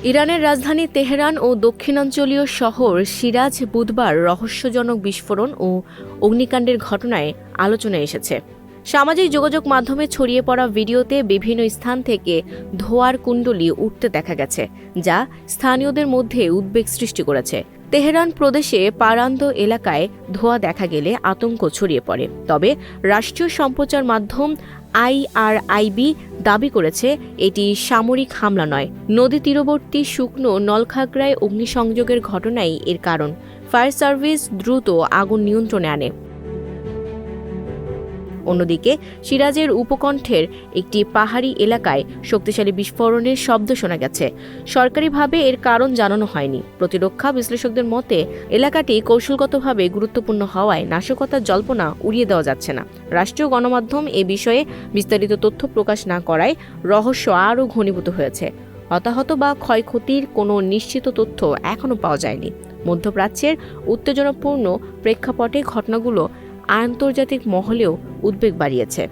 ইরানের রাজধানী তেহরান ও দক্ষিণাঞ্চলীয় শহর সিরাজ বুধবার রহস্যজনক বিস্ফোরণ ও অগ্নিকাণ্ডের ঘটনায় আলোচনায় এসেছে। সামাজিক যোগাযোগ মাধ্যমে ছড়িয়ে পড়া ভিডিওতে বিভিন্ন স্থান থেকে ধোঁয়ার কুণ্ডলী উঠতে দেখা গেছে, যা স্থানীয়দের মধ্যে উদ্বেগ সৃষ্টি করেছে। তেহরান প্রদেশে পারান্দ এলাকায় ধোঁয়া দেখা গেলে আতঙ্ক ছড়িয়ে পড়ে। তবে রাষ্ট্রীয় সম্প্রচার মাধ্যম IRIB দাবি করেছে এটি সামরিক হামলা নয়। নদী তীরবর্তী শুকনো নলখাগড়ায় অগ্নিসংযোগের ঘটনাই এর কারণ। ফায়ার সার্ভিস দ্রুত আগুন নিয়ন্ত্রণে আনে। অন্যদিকে সিরাজের উপকণ্ঠের একটি পাহাড়ি এলাকায় শক্তিশালী বিস্ফোরণের শব্দ শোনা গেছে। সরকারিভাবে এর কারণ জানানো হয়নি। প্রতিরক্ষা বিশ্লেষকদের মতে এলাকাটি কৌশলগতভাবে গুরুত্বপূর্ণ হওয়ায় নাশকতার জল্পনা উড়িয়ে দেওয়া যাচ্ছে না। রাষ্ট্রীয় গণমাধ্যম এ বিষয়ে বিস্তারিত তথ্য প্রকাশ না করায় রহস্য আরও ঘনীভূত হয়েছে। হতাহত বা ক্ষয়ক্ষতির কোনো নিশ্চিত তথ্য এখনও পাওয়া যায়নি। মধ্যপ্রাচ্যের উত্তেজনাপূর্ণ প্রেক্ষাপটে ঘটনাগুলো আন্তর্জাতিক মহলেও উদ্বেগ বাড়িয়েছে।